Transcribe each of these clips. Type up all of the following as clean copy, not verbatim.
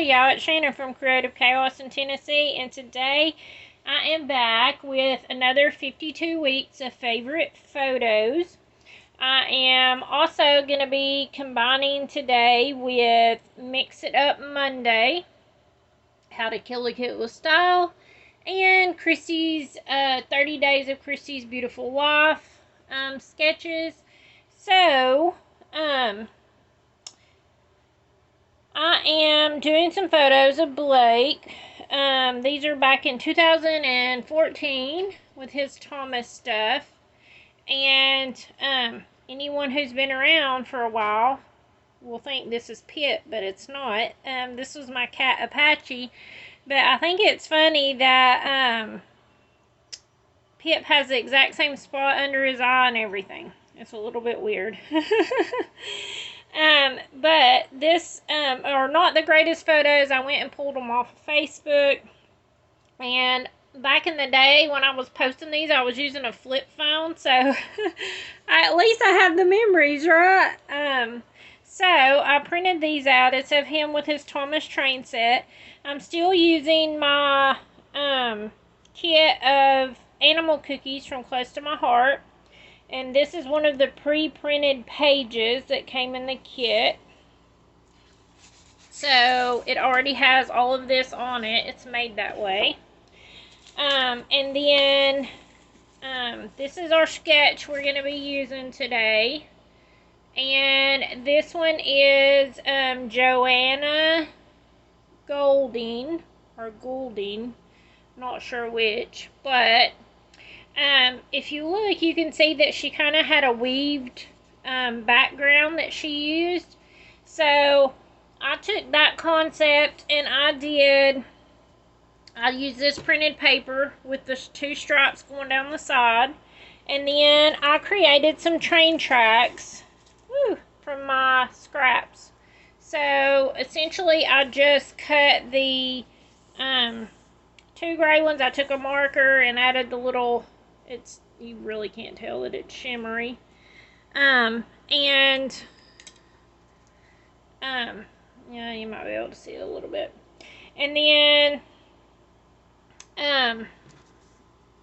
y'all, it's Shannon from Creative Chaos in Tennessee, and today I am back with another 52 weeks of favorite photos. I am also going to be combining today with Mix It Up Monday, How to Kill a Kit with Style, and Chrissy's 30 Days of Chrissy's Beautiful Wife sketches. So, I am doing some photos of Blake. These are back in 2014 with his Thomas stuff. And anyone who's been around for a while will think this is Pip, but it's not. This was my cat Apache. But I think it's funny that Pip has the exact same spot under his eye and everything. It's a little bit weird. But this are not the greatest photos. I went and pulled them off of Facebook. And back in the day when I was posting these, I was using a flip phone. So at least I have the memories, right? So I printed these out. It's of him with his Thomas train set. I'm still using my kit of animal cookies from Close to My Heart. And this is one of the pre-printed pages that came in the kit. So it already has all of this on it. It's made that way. And then this is our sketch we're going to be using today. And this one is Joanna Golding, or Goulding, not sure which, but if you look, you can see that she kind of had a weaved background that she used. So I took that concept and I used this printed paper with the two stripes going down the side. And then I created some train tracks from my scraps. So essentially I just cut the two gray ones. I took a marker and added the little, you really can't tell that it's shimmery. Yeah, you might be able to see it a little bit. And then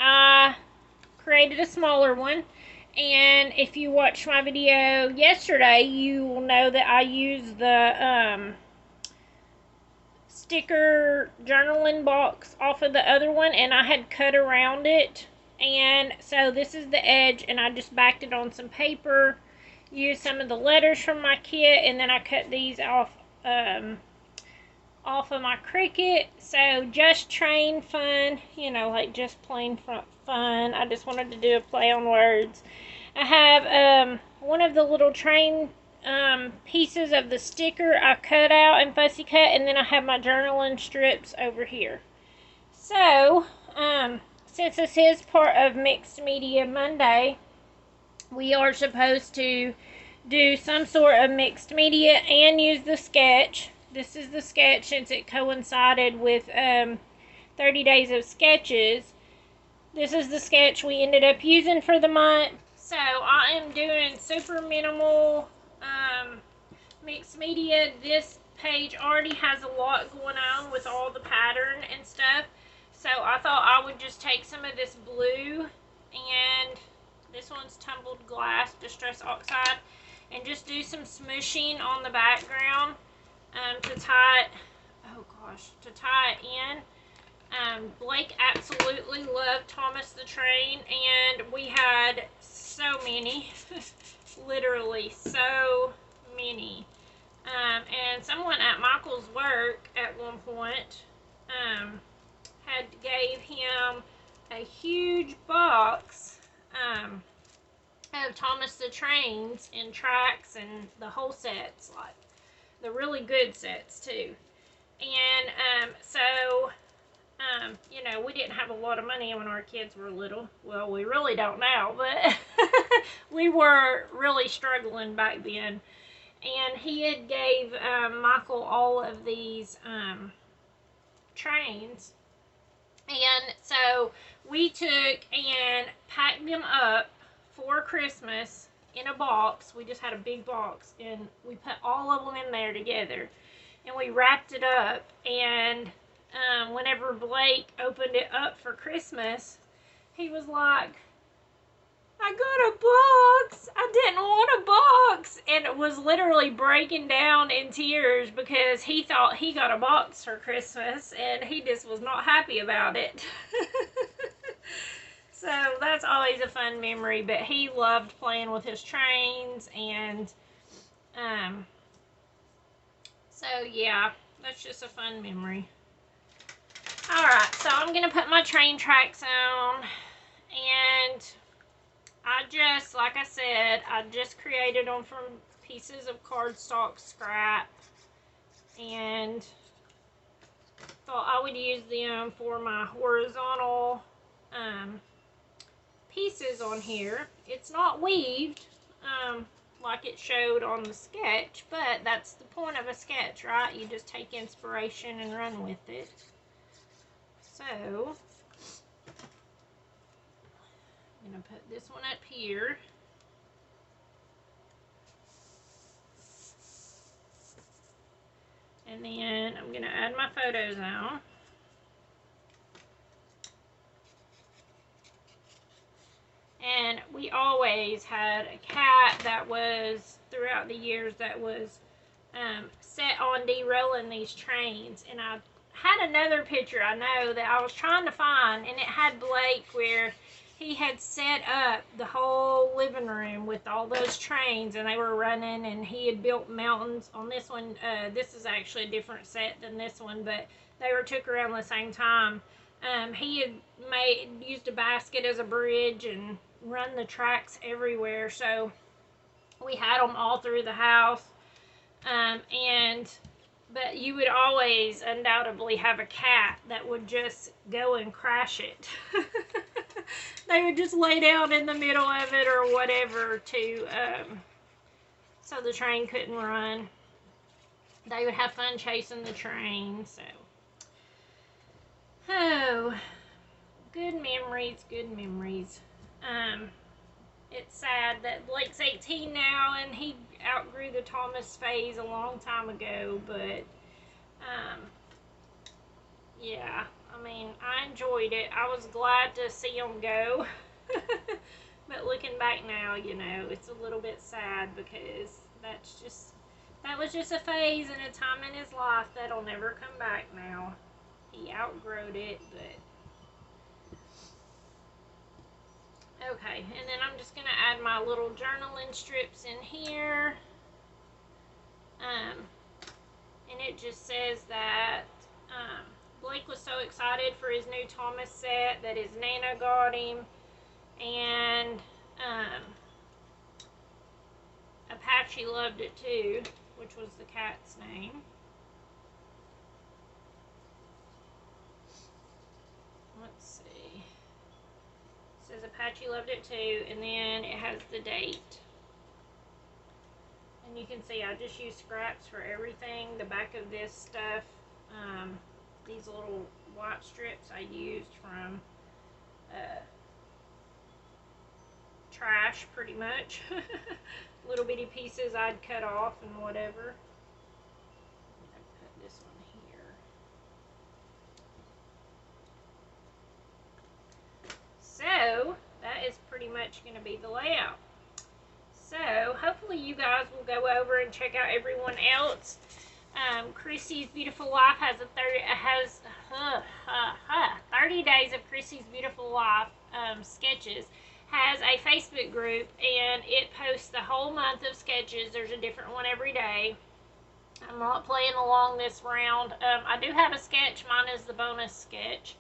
I created a smaller one. And if you watched my video yesterday, you will know that I used the sticker journaling box off of the other one, and I had cut around it. And so this is the edge, and I just backed it on some paper, used some of the letters from my kit, and then I cut these off of my Cricut. So just train fun, you know, like just plain fun. I just wanted to do a play on words. I have one of the little train pieces of the sticker I cut out and fussy cut, and then I have my journaling strips over here. So since this is part of Mixed Media Monday, we are supposed to do some sort of mixed media and use the sketch. This is the sketch since it coincided with 30 days of sketches. This is the sketch we ended up using for the month. So I am doing super minimal mixed media. This page already has a lot going on with all the pattern and stuff. So I thought I would just take some of this blue, and this one's tumbled glass, distress oxide, and just do some smooshing on the background to tie it in. Blake absolutely loved Thomas the Train, and we had so many, literally so many. And someone at Michael's work at one point had gave him a huge box of Thomas the Trains and tracks and the whole sets, like the really good sets too. And you know, we didn't have a lot of money when our kids were little. Well, we really don't now, but we were really struggling back then. And he had gave Michael all of these trains. And so we took and packed them up for Christmas in a box. We just had a big box, and we put all of them in there together. and we wrapped it up. And whenever Blake opened it up for Christmas, he was like, I got a box. I didn't want a box. And it was literally breaking down in tears because he thought he got a box for Christmas and he just was not happy about it. So that's always a fun memory. But he loved playing with his trains, and so yeah, that's just a fun memory. Alright, so I'm going to put my train tracks on, and I just, like I said, I just created them from pieces of cardstock scrap, and thought I would use them for my horizontal pieces on here. It's not weaved like it showed on the sketch, but that's the point of a sketch, right? You just take inspiration and run with it. So I'm going to put this one up here. And then I'm going to add my photos on. And we always had a cat that was, throughout the years, that was set on derailing these trains. And I had another picture, I know, that I was trying to find, and it had Blake where he had set up the whole living room with all those trains, and they were running, and he had built mountains on this one. This is actually a different set than this one, but they were took around the same time. He had used a basket as a bridge and run the tracks everywhere, so we had them all through the house. But you would always undoubtedly have a cat that would just go and crash it. They would just lay down in the middle of it or whatever to so the train couldn't run. They would have fun chasing the train. So, oh, good memories, good memories. It's sad that Blake's 18 now, and he outgrew the Thomas phase a long time ago, but, yeah, I mean, I enjoyed it. I was glad to see him go, but looking back now, you know, it's a little bit sad because that was just a phase and a time in his life that'll never come back now. He outgrowed it, but... Okay, and then I'm just going to add my little journaling strips in here. And it just says that Blake was so excited for his new Thomas set that his Nana got him. And Apache loved it too, which was the cat's name. Let's see. It says Apache loved it too, and then it has the date. And you can see I just use scraps for everything. The back of this stuff, these little white strips I used from trash pretty much. Little bitty pieces I'd cut off and whatever. I'll put this one here. So that is pretty much going to be the layout. So hopefully you guys will go over and check out everyone else. Chrissy's Beautiful Life has 30 Days of Chrissy's Beautiful Life sketches. Has a Facebook group, and it posts the whole month of sketches. There's a different one every day. I'm not playing along this round. I do have a sketch. Mine is the bonus sketch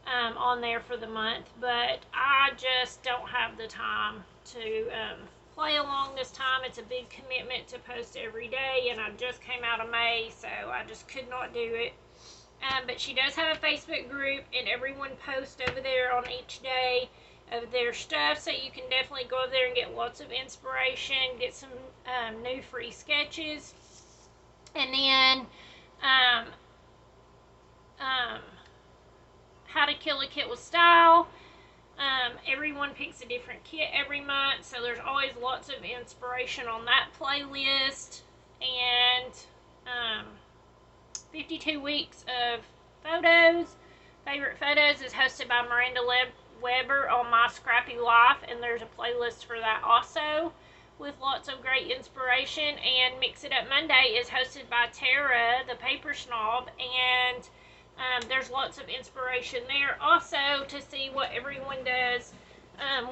on there for the month, but I just don't have the time to play along this time. It's a big commitment to post every day, and I just came out of May, so I just could not do it. But she does have a Facebook group, and everyone posts over there on each day of their stuff, so you can definitely go over there and get lots of inspiration, get some new free sketches. And then How to Kill a Kit with Style. Everyone picks a different kit every month, so there's always lots of inspiration on that playlist. And 52 Weeks of Photos. Favorite Photos is hosted by Miranda Weber on My Scrappy Life, and there's a playlist for that also with lots of great inspiration. And Mix It Up Monday is hosted by Tara, the paper snob, and there's lots of inspiration there also to see what everyone does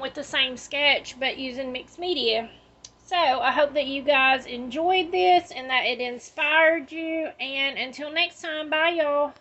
with the same sketch but using mixed media. So I hope that you guys enjoyed this and that it inspired you. And until next time, bye y'all.